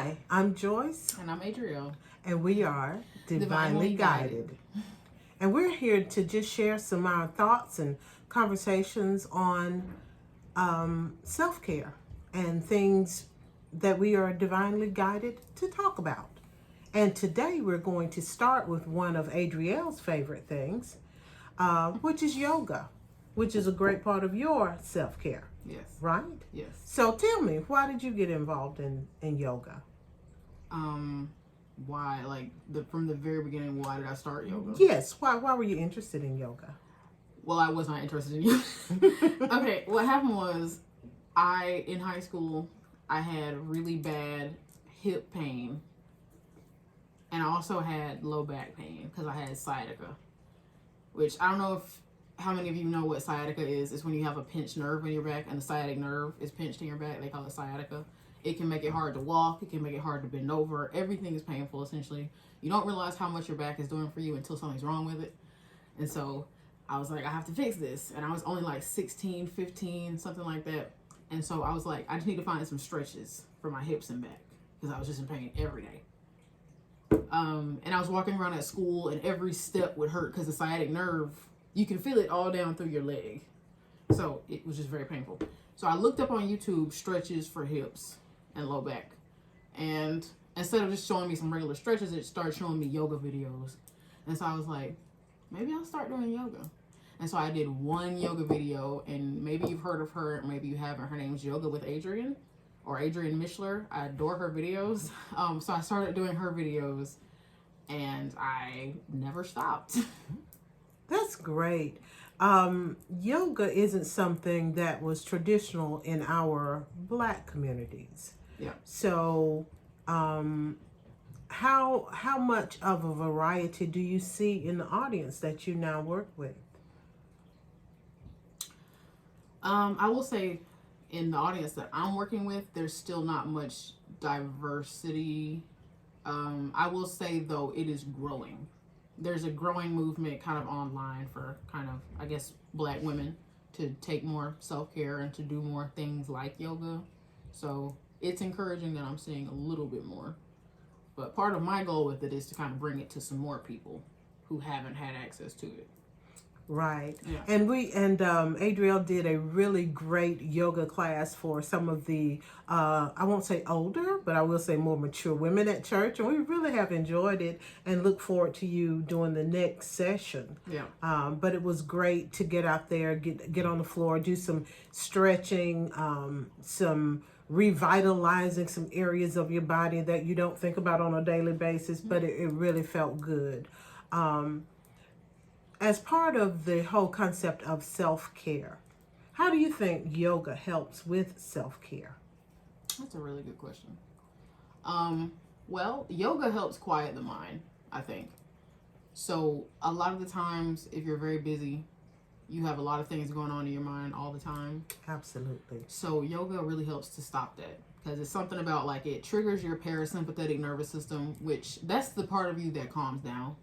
Hi, I'm Joyce, And I'm Adrielle. and we are Divinely Guided. And we're here to just share some of our thoughts and conversations on self care and things that we are divinely guided to talk about. And today we're going to start with one of Adrielle's favorite things, which is yoga, which is a great part of your self care. Yes. Right? Yes. So tell me, why did you get involved in yoga? Why? From the very beginning, why did I start yoga? Yes. Why were you interested in yoga? Well, I was not interested in yoga. Okay, what happened was in high school, I had really bad hip pain. And I also had low back pain because I had sciatica. Which I don't know how many of you know what sciatica is. It's when you have a pinched nerve in your back and the sciatic nerve is pinched in your back. They call it sciatica. It can make it hard to walk. It can make it hard to bend over. Everything is painful, essentially. You don't realize how much your back is doing for you until something's wrong with it. And so I was like, I have to fix this. And I was only like 16, 15, something like that. And so I was like, I just need to find some stretches for my hips and back because I was just in pain every day. And I was walking around at school and every step would hurt because the sciatic nerve, you can feel it all down through your leg. So it was just very painful. So I looked up on YouTube stretches for hips and low back. And instead of just showing me some regular stretches, it started showing me yoga videos. And so I was like, maybe I'll start doing yoga. And so I did one yoga video, and maybe you've heard of her, maybe you haven't. Her name's Yoga with Adrienne, or Adrienne Mishler. I adore her videos. So I started doing her videos, and I never stopped. That's great. Yoga isn't something that was traditional in our Black communities. Yeah. So, how much of a variety do you see in the audience that you now work with? I will say, in the audience that I'm working with, there's still not much diversity. I will say, though, it is growing. There's a growing movement kind of online for kind of, I guess, Black women to take more self-care and to do more things like yoga. So it's encouraging that I'm seeing a little bit more. But part of my goal with it is to kind of bring it to some more people who haven't had access to it. Right. Yeah. And Adrielle did a really great yoga class for some of the, I won't say older, but I will say more mature women at church. And we really have enjoyed it and look forward to you doing the next session. Yeah. But it was great to get out there, get on the floor, do some stretching, some revitalizing some areas of your body that you don't think about on a daily basis, but it really felt good. As part of the whole concept of self-care, how do you think yoga helps with self-care? That's a really good question. Well, yoga helps quiet the mind, I think. So a lot of the times, if you're very busy, you have a lot of things going on in your mind all the time. Absolutely. So yoga really helps to stop that, because it's something about, like, it triggers your parasympathetic nervous system, which that's the part of you that calms down.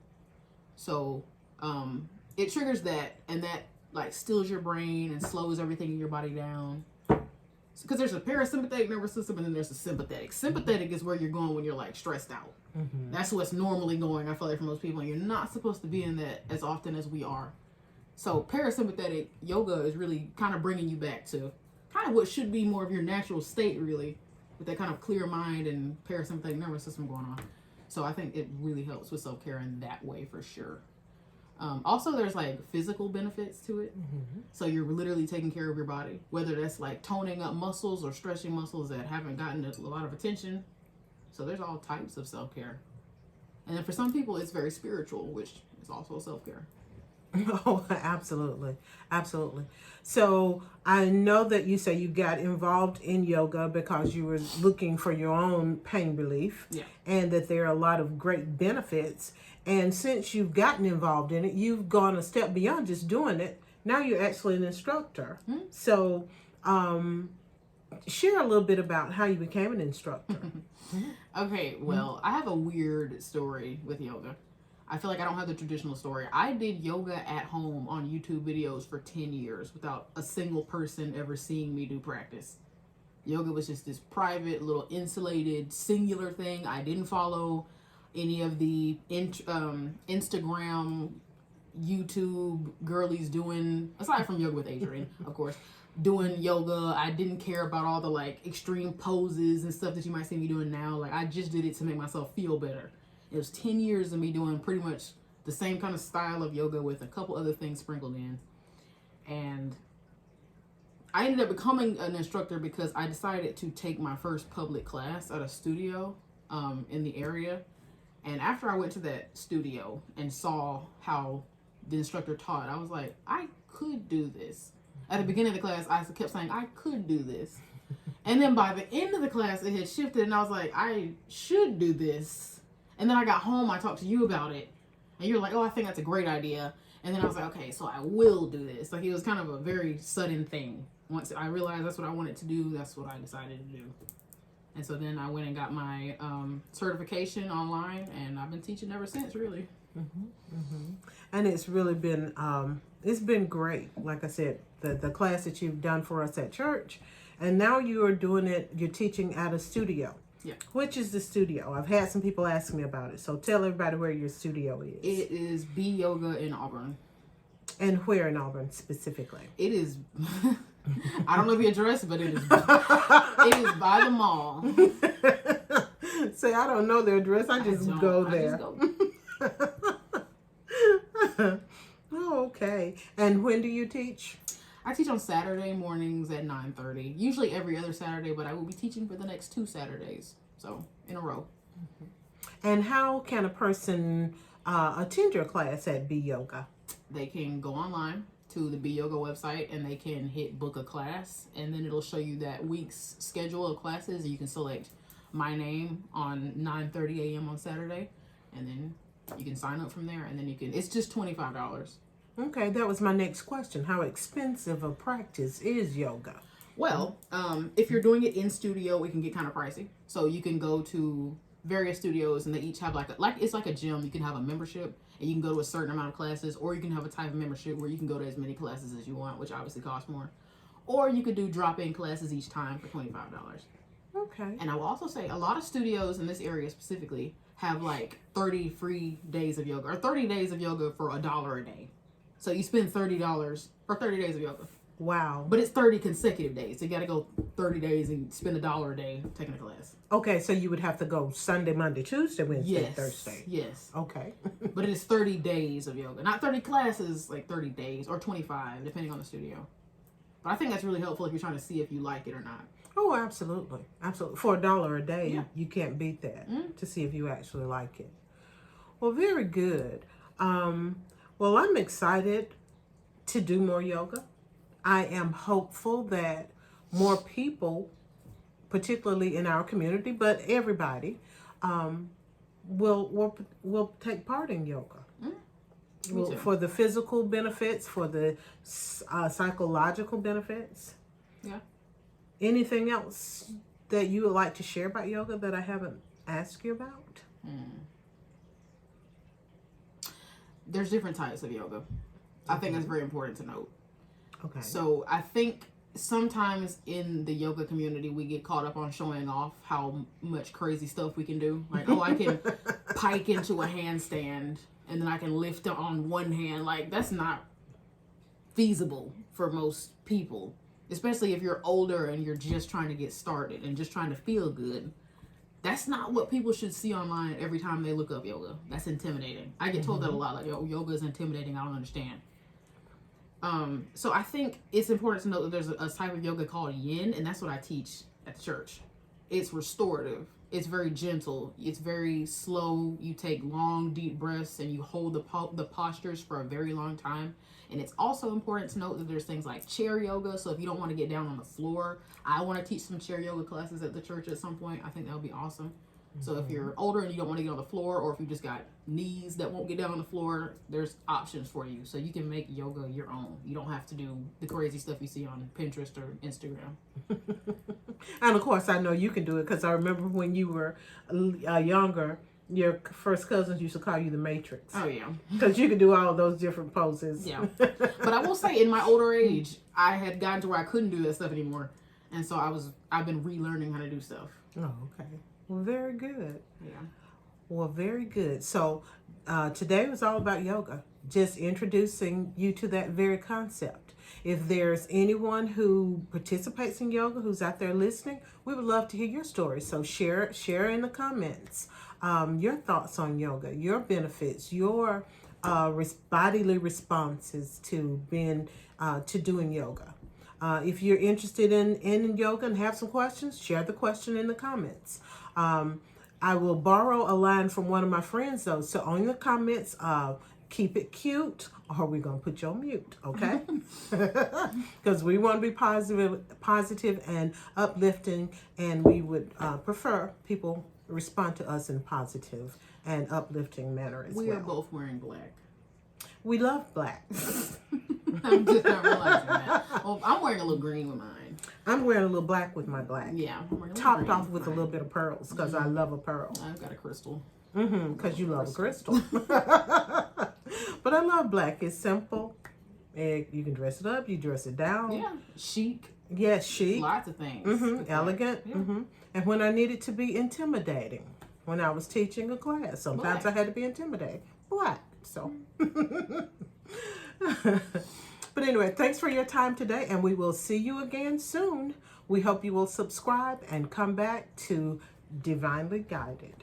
So it triggers that, and that, like, stills your brain and slows everything in your body down. Because there's a parasympathetic nervous system, and then there's a sympathetic. Sympathetic is where you're going when you're, like, stressed out. Mm-hmm. That's what's normally going, I feel like, for most people. And you're not supposed to be in that as often as we are. So parasympathetic yoga is really kind of bringing you back to kind of what should be more of your natural state, really, with that kind of clear mind and parasympathetic nervous system going on. So I think it really helps with self-care in that way, for sure. Also, there's, like, physical benefits to it. Mm-hmm. So you're literally taking care of your body, whether that's, like, toning up muscles or stretching muscles that haven't gotten a lot of attention. So there's all types of self-care. And then for some people, it's very spiritual, which is also self-care. Oh, absolutely. Absolutely. So I know that you say you got involved in yoga because you were looking for your own pain relief. Yeah. And that there are a lot of great benefits. And since you've gotten involved in it, you've gone a step beyond just doing it. Now you're actually an instructor. Mm-hmm. So share a little bit about how you became an instructor. Okay, well, I have a weird story with yoga. I feel like I don't have the traditional story. I did yoga at home on YouTube videos for 10 years without a single person ever seeing me do practice. Yoga was just this private, little insulated, singular thing. I didn't follow any of the Instagram, YouTube girlies doing, aside from Yoga with Adrian, of course, doing yoga. I didn't care about all the like extreme poses and stuff that you might see me doing now. Like, I just did it to make myself feel better. It was 10 years of me doing pretty much the same kind of style of yoga with a couple other things sprinkled in. And I ended up becoming an instructor because I decided to take my first public class at a studio in the area. And after I went to that studio and saw how the instructor taught, I was like, I could do this. At the beginning of the class, I kept saying, I could do this. And then by the end of the class, it had shifted, and I was like, I should do this. And then I got home, I talked to you about it, and you're like, oh, I think that's a great idea. And then I was like, okay, so I will do this. Like, it was kind of a very sudden thing. Once I realized that's what I wanted to do, that's what I decided to do. And so then I went and got my certification online, and I've been teaching ever since, really. And it's really been it's been great. Like I said, the class that you've done for us at church, and now you are doing it, you're teaching at a studio. Yeah. Which is the studio? I've had some people ask me about it, so tell everybody where your studio is. It is B Yoga in Auburn. And where in Auburn specifically? It is I don't know the address, but it is by the mall. Say, I don't know the address, I just go there. Oh, okay. And when do you teach? I teach on Saturday mornings at 9:30. Usually every other Saturday, but I will be teaching for the next 2 Saturdays. So, in a row. And how can a person attend your class at B Yoga? They can go online to the B Yoga website and they can hit book a class, and then it'll show you that week's schedule of classes, and you can select my name on 9:30 a.m. on Saturday, and then you can sign up from there, and then it's just $25. Okay, that was my next question. How expensive a practice is yoga? Well, if you're doing it in studio, it can get kind of pricey. So you can go to various studios, and they each have it's like a gym. You can have a membership, and you can go to a certain amount of classes, or you can have a type of membership where you can go to as many classes as you want, which obviously costs more. Or you could do drop-in classes each time for $25. Okay. And I will also say a lot of studios in this area specifically have like 30 free days of yoga, or 30 days of yoga for $1 a day. So you spend $30 for 30 days of yoga. Wow. But it's 30 consecutive days. So you got to go 30 days and spend $1 a day taking a class. Okay, so you would have to go Sunday, Monday, Tuesday, Wednesday, Yes. Thursday. Yes. Okay. But it is 30 days of yoga. Not 30 classes, like 30 days, or 25, depending on the studio. But I think that's really helpful if you're trying to see if you like it or not. Oh, absolutely. Absolutely. For $1 a day, Yeah. you can't beat that to see if you actually like it. Well, very good. Well, I'm excited to do more yoga. I am hopeful that more people, particularly in our community, but everybody, will take part in yoga. For the physical benefits, for the psychological benefits. Yeah. Anything else that you would like to share about yoga that I haven't asked you about? There's different types of yoga. I think that's very important to note. Okay. So I think sometimes in the yoga community, we get caught up on showing off how much crazy stuff we can do. Like, oh, I can pike into a handstand and then I can lift on one hand. Like, that's not feasible for most people, especially if you're older and you're just trying to get started and just trying to feel good. That's not what people should see online every time they look up yoga. That's intimidating. I get told that a lot. Like, yoga is intimidating. I don't understand. So I think it's important to know that there's a type of yoga called yin, and that's what I teach at the church. It's restorative. It's very gentle. It's very slow. You take long, deep breaths, and you hold the postures for a very long time. And it's also important to note that there's things like chair yoga. So if you don't want to get down on the floor, I want to teach some chair yoga classes at the church at some point. I think that would be awesome. So if you're older and you don't want to get on the floor, or if you just got knees that won't get down on the floor, there's options for you. So you can make yoga your own. You don't have to do the crazy stuff you see on Pinterest or Instagram. And of course, I know you can do it because I remember when you were younger, your first cousins used to call you the Matrix. Oh, yeah. Because you could do all of those different poses. Yeah. But I will say, in my older age, I had gotten to where I couldn't do that stuff anymore. And so I've been relearning how to do stuff. Oh, okay. Well, very good. Yeah. Well, very good. So today was all about yoga, just introducing you to that very concept. If there's anyone who participates in yoga who's out there listening, we would love to hear your story. So share in the comments your thoughts on yoga, your benefits, your bodily responses to being to doing yoga. If you're interested in yoga and have some questions, share the question in the comments. I will borrow a line from one of my friends though. So on the comments, keep it cute, or we're gonna put you on mute, okay? Because we want to be positive and uplifting, and we would prefer people respond to us in positive and uplifting manner as well. We are both wearing black. We love black. I'm just not realizing that. Well, I'm wearing a little green with mine. I'm wearing a little black with my black. Yeah. I'm wearing a little Topped green off with a mine. little bit of pearls, because I love a pearl. I've got a crystal. Because you love a crystal. But I love black. It's simple. You can dress it up. You dress it down. Yeah. Chic. Yes, chic. Lots of things. Elegant. Yeah. And when I needed to be intimidating, when I was teaching a class, sometimes Black. I had to be intimidating. Black. So. But anyway, thanks for your time today, and we will see you again soon. We hope you will subscribe and come back to Divinely Guided.